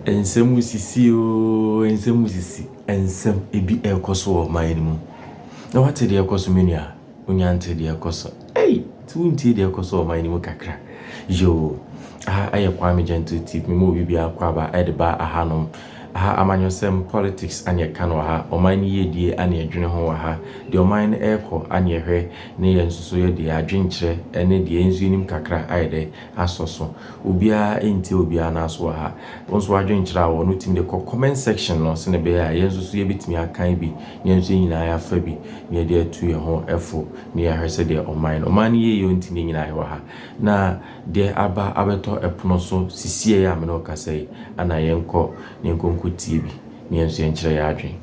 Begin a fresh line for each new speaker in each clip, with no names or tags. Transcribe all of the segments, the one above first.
ensem usisi o ensem usisi ensem ebi ekoso o mayenimu na wate de ekoso menua unyante de ekoso tunti de ekoso o mayenimu kakra yo aye kwame gentle tip me mo bibia kwaba edeba ahanom amanyosem politics anye kano ha oman yedie anye adwene ho ha de oman eko anye hwe ne yensuso ye de adwenkyere ene de enzu nim kakra ayede asoso obia enti obia na so ha onso adwenkyere awo no tim de comment section no se ne be ya yensuso ye bitimi akan bi yensu nyina ya fa bi ne de atu ye ho efo ne ya hwese de oman ye yo enti ne nyina he ha na de aba abeto epono so sisie ya me no kasai ana yenko TV ni enso enkyere ya adwen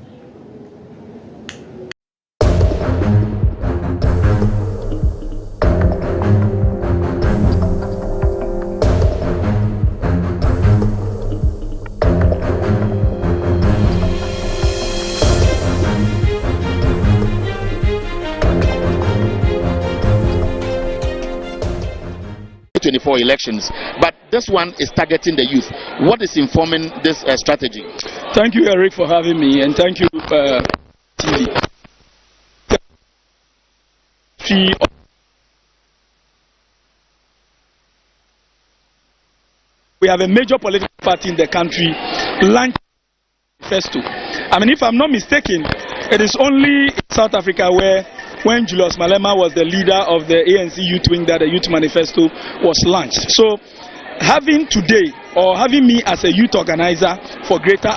2024 elections, but this one is targeting the youth. What is informing this strategy?
Thank you, Eric, for having me, and thank you, TV. We have a major political party in the country launched manifesto. I mean, if I'm not mistaken, it is only in South Africa where, when Julius Malema was the leader of the ANC youth wing, that the youth manifesto was launched. So, having today, or having me as a youth organizer for greater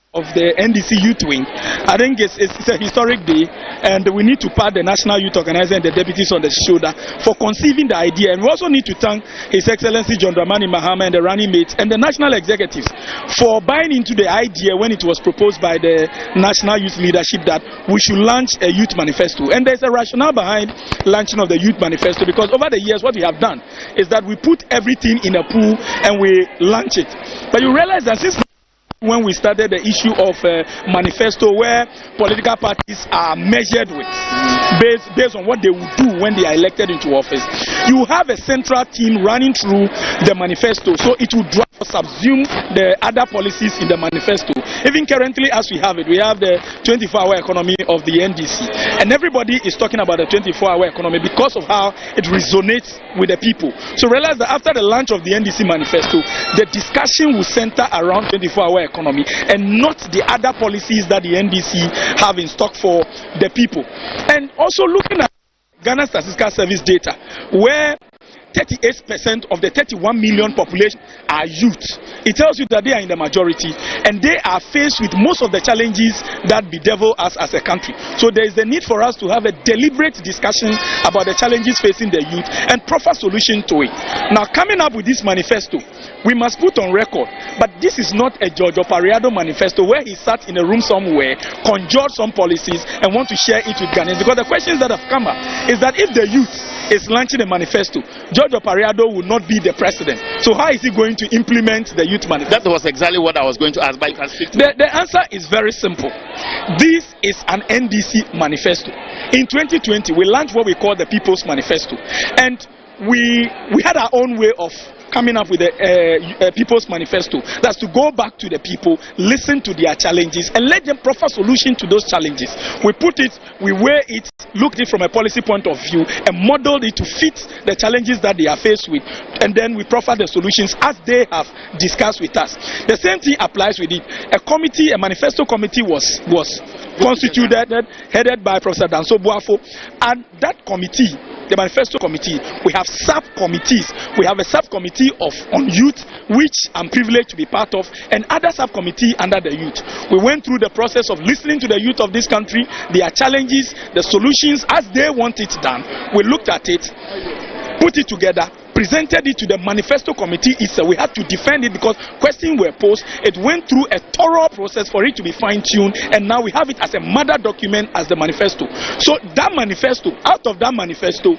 of the NDC youth wing, I think it's a historic day, and we need to pat the national youth organizer and the deputies on the shoulder for conceiving the idea. And we also need to thank His Excellency John Dramani Mahama and the running mates and the national executives for buying into the idea when it was proposed by the national youth leadership that we should launch a youth manifesto. And there's a rationale behind launching of the youth manifesto, because over the years what we have done is that we put everything in a pool and we launch it. But you realize that since when we started the issue of manifesto, where political parties are measured with based on what they will do when they are elected into office, you have a central team running through the manifesto, so it will drive or subsume the other policies in the manifesto. Even currently as we have it, we have the 24-hour economy of the NDC, and everybody is talking about the 24-hour economy because of how it resonates with the people. So realize that after the launch of the NDC manifesto, the discussion will center around 24-hour economy and not the other policies that the NDC have in stock for the people. And also looking at Ghana Statistical Service data, where 38% of the 31 million population are youth, it tells you that they are in the majority and they are faced with most of the challenges that bedevil us as a country. So there is a need for us to have a deliberate discussion about the challenges facing the youth and proper solution to it. Now, coming up with this manifesto, we must put on record, but this is not a George Opariado manifesto where he sat in a room somewhere, conjured some policies and want to share it with Ghanaians. Because the questions that have come up is that if the youth is launching a manifesto, George Opariado will not be the president. So how is he going to implement the youth manifesto?
That was exactly what I was going to ask, but you can speak to
the answer is very simple. This is an NDC manifesto. In 2020, we launched what we call the People's Manifesto. And we had our own way of coming up with a People's Manifesto. That's to go back to the people, listen to their challenges, and let them proffer solution to those challenges. We put it, we weigh it, looked at it from a policy point of view, and modeled it to fit the challenges that they are faced with. And then we proffer the solutions as they have discussed with us. The same thing applies with it. A committee, a manifesto committee was constituted, headed by Professor Danso Boafo, and that committee, the manifesto committee, we have subcommittees. We have a subcommittee on youth, which I'm privileged to be part of, and other subcommittee under the youth. We went through the process of listening to the youth of this country, their challenges, the solutions as they want it done. We looked at it, put it together, presented it to the manifesto committee itself. We had to defend it because questions were posed. It went through a thorough process for it to be fine-tuned, and now we have it as a mother document as the manifesto. So that manifesto, out of that manifesto,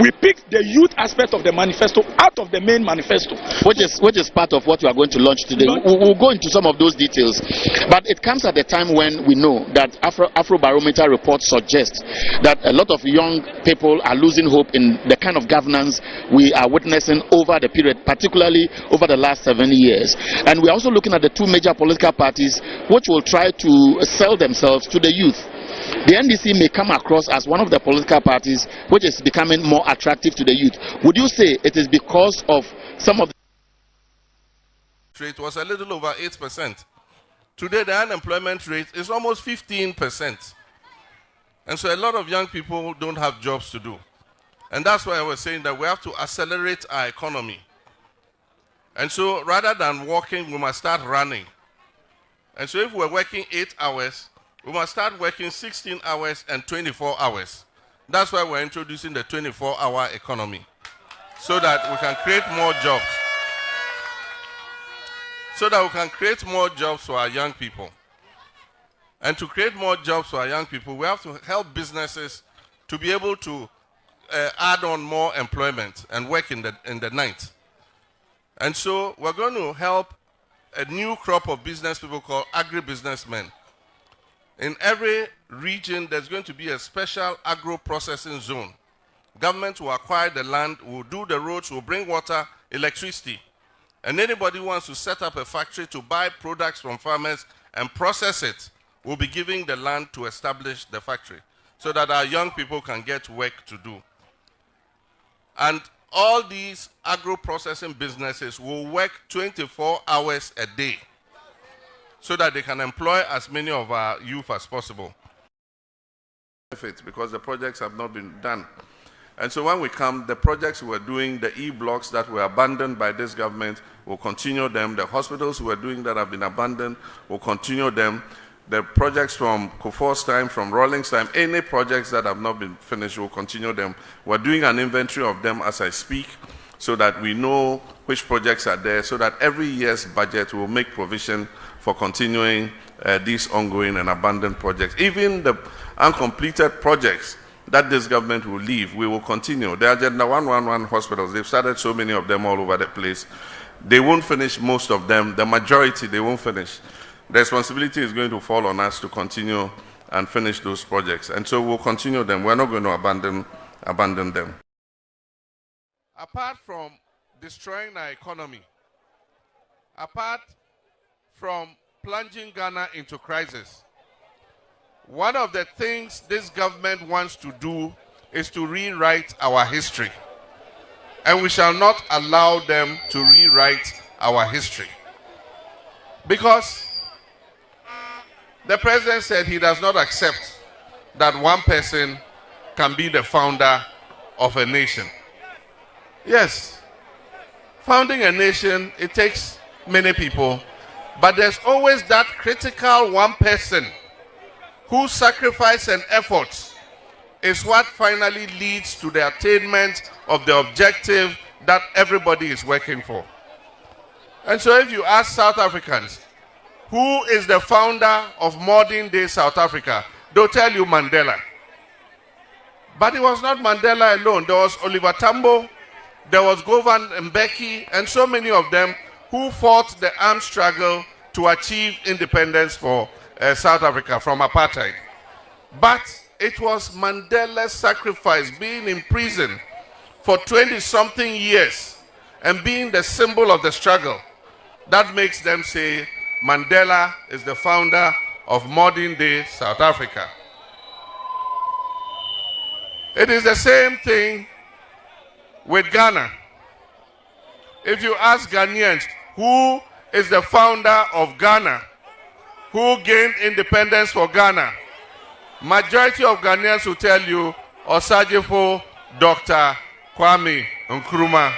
we picked the youth aspect of the manifesto out of the main manifesto.
Which is part of what we are going to launch today. We'll go into some of those details. But it comes at a time when we know that Afrobarometer reports suggest that a lot of young people are losing hope in the kind of governance we are are witnessing over the period, particularly over the last 7 years. And we're also looking at the two major political parties which will try to sell themselves to the youth. The NDC may come across as one of the political parties which is becoming more attractive to the youth. Would you say it is because of some of the
rate was a little over 8%. Today the unemployment rate is almost 15%. And so a lot of young people don't have jobs to do. And that's why I was saying that we have to accelerate our economy. And so rather than walking, we must start running. And so if we're working 8 hours, we must start working 16 hours and 24 hours. That's why we're introducing the 24-hour economy, so that we can create more jobs. So that we can create more jobs for our young people. And to create more jobs for our young people, we have to help businesses to be able to add on more employment and work in the night. And so we're going to help a new crop of business people called agribusinessmen. In every region, there's going to be a special agro-processing zone. Government will acquire the land, will do the roads, will bring water, electricity. And anybody who wants to set up a factory to buy products from farmers and process it will be giving the land to establish the factory so that our young people can get work to do. And all these agro-processing businesses will work 24 hours a day so that they can employ as many of our youth as possible. Because the projects have not been done. And so when we come, the projects we're doing, the e-blocks that were abandoned by this government, we'll continue them. The hospitals we're doing that have been abandoned, we'll continue them. The projects from Kufuor's time, from Rawlings' time, any projects that have not been finished, we'll continue them. We're doing an inventory of them as I speak, so that we know which projects are there, so that every year's budget will make provision for continuing these ongoing and abandoned projects. Even the uncompleted projects that this government will leave, we will continue. The Agenda 111 hospitals, they've started so many of them all over the place. They won't finish most of them. The majority, they won't finish. The responsibility is going to fall on us to continue and finish those projects. And so we'll continue them. We're not going to abandon them. Apart from destroying our economy, apart from plunging Ghana into crisis, one of the things this government wants to do is to rewrite our history. And we shall not allow them to rewrite our history. Because the president said he does not accept that one person can be the founder of a nation. Yes, founding a nation, it takes many people, but there's always that critical one person whose sacrifice and efforts is what finally leads to the attainment of the objective that everybody is working for. And so if you ask South Africans, who is the founder of modern-day South Africa, they'll tell you Mandela. But it was not Mandela alone. There was Oliver Tambo, there was Govan Mbeki, and so many of them who fought the armed struggle to achieve independence for South Africa from apartheid. But it was Mandela's sacrifice, being in prison for 20-something years and being the symbol of the struggle, that makes them say Mandela is the founder of modern-day South Africa. It is the same thing with Ghana. If you ask Ghanaians, who is the founder of Ghana, who gained independence for Ghana, majority of Ghanaians will tell you Osagyefo Dr. Kwame Nkrumah.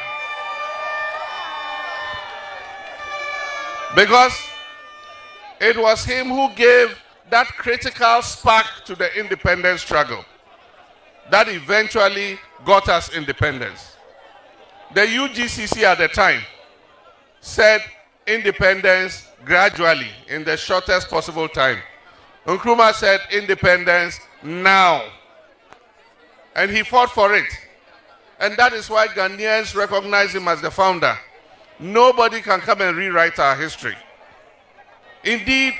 Because it was him who gave that critical spark to the independence struggle that eventually got us independence. The UGCC at the time said independence gradually in the shortest possible time. Nkrumah said independence now. And he fought for it. And that is why Ghanaians recognize him as the founder. Nobody can come and rewrite our history. Indeed,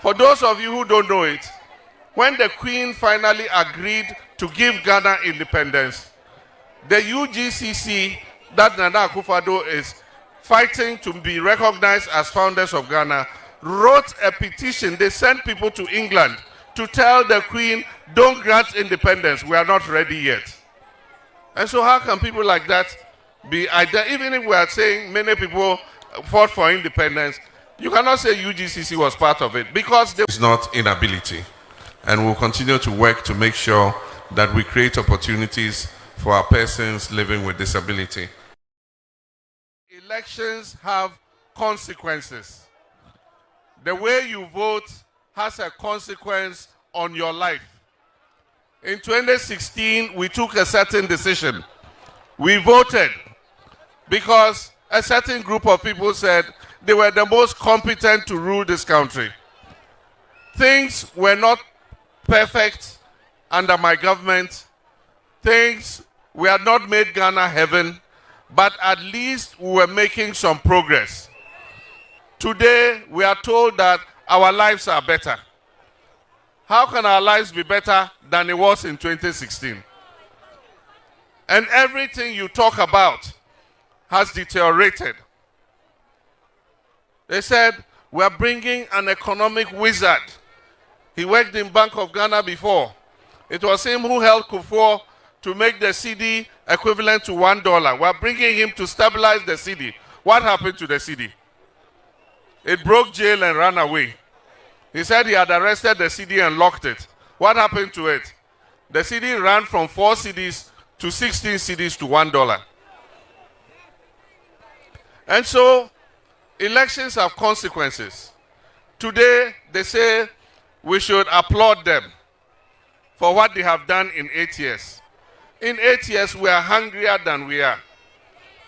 for those of you who don't know it, when the Queen finally agreed to give Ghana independence, the UGCC that Nana Akufo-Addo is fighting to be recognized as founders of Ghana wrote a petition. They sent people to England to tell the Queen, don't grant independence, we are not ready yet. And so how can people like that be, even if we are saying many people fought for independence, you cannot say UGCC was part of it, because it's not inability. And we'll continue to work to make sure that we create opportunities for our persons living with disability. Elections have consequences. The way you vote has a consequence on your life. In 2016, we took a certain decision. We voted because a certain group of people said they were the most competent to rule this country. Things were not perfect under my government. We had not made Ghana heaven, but at least we were making some progress. Today, we are told that our lives are better. How can our lives be better than it was in 2016? And everything you talk about has deteriorated. They said, we are bringing an economic wizard. He worked in Bank of Ghana before. It was him who helped Kufuor to make the cedi equivalent to $1. We are bringing him to stabilize the cedi. What happened to the cedi? It broke jail and ran away. He said he had arrested the cedi and locked it. What happened to it? The cedi ran from 4 cedis to 16 cedis to $1. And so, elections have consequences. Today, they say we should applaud them for what they have done in 8 years. In 8 years, we are hungrier than we are.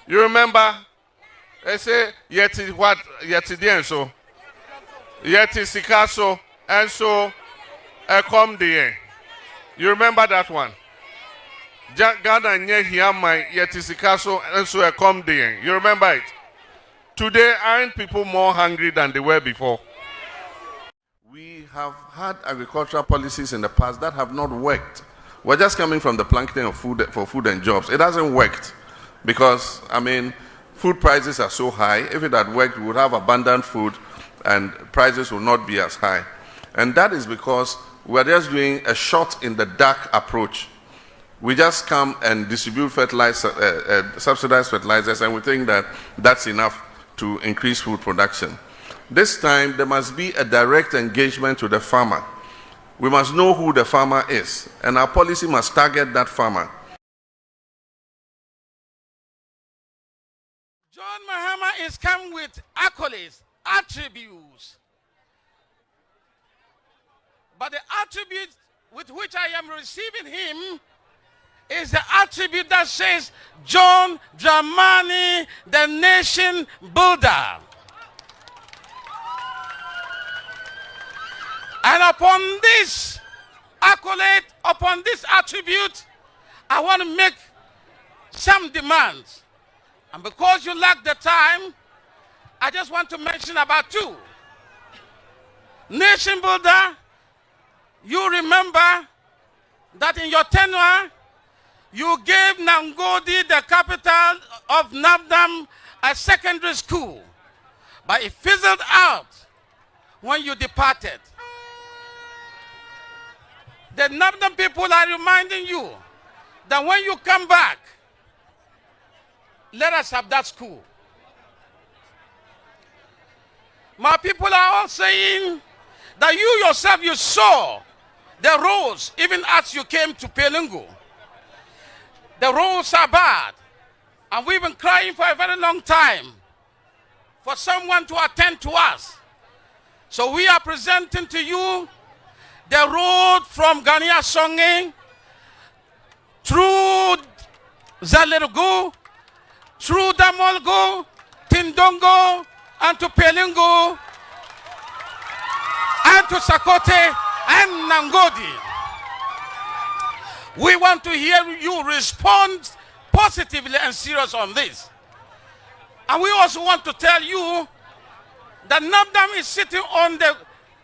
You remember, they say, yeti what, yeti dienso, yeti sikaso, and so, come the. You remember that one? Ghana nye hiyamai, yeti sikaso, and so, come the. You remember it? Today, aren't people more hungry than they were before? We have had agricultural policies in the past that have not worked. We're just coming from the planking of food for food and jobs. It hasn't worked because, food prices are so high. If it had worked, we would have abundant food and prices will not be as high. And that is because we're just doing a shot in the dark approach. We just come and distribute subsidized fertilizers, and we think that that's enough to increase food production. This time, there must be a direct engagement with the farmer. We must know who the farmer is, and our policy must target that farmer.
John Mahama is come with accolades, attributes. But the attribute with which I am receiving him is the attribute that says, John Dramani, the nation builder. And upon this accolade, upon this attribute, I want to make some demands. And because you lack the time, I just want to mention about 2. Nation builder, you remember that in your tenure, you gave Nangodi, the capital of Nabdam, a secondary school. But it fizzled out when you departed. The Nabdam people are reminding you that when you come back, let us have that school. My people are all saying that you yourself, you saw the roads even as you came to Pelungu. The roads are bad. And we've been crying for a very long time for someone to attend to us. So we are presenting to you the road from Gania Songe through Zalergo, through Damolgo, Tindongo, and to Pelungu, and to Sakote and Nangodi. We want to hear you respond positively and serious on this. And we also want to tell you that Nabdam is sitting on the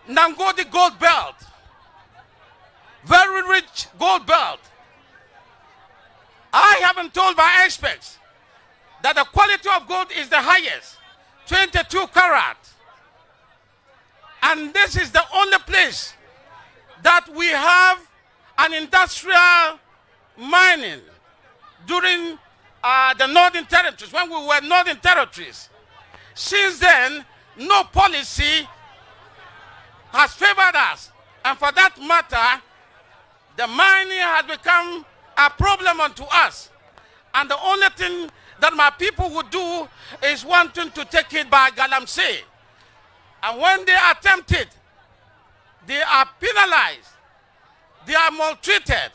Nangodi gold belt. Very rich gold belt. I have been told by experts that the quality of gold is the highest, 22 karat. And this is the only place that we have an industrial mining during the Northern Territories, when we were Northern Territories. Since then, no policy has favored us. And for that matter, the mining has become a problem unto us. And the only thing that my people would do is wanting to take it by galamsey. And when they attempt it, they are penalized, they are maltreated,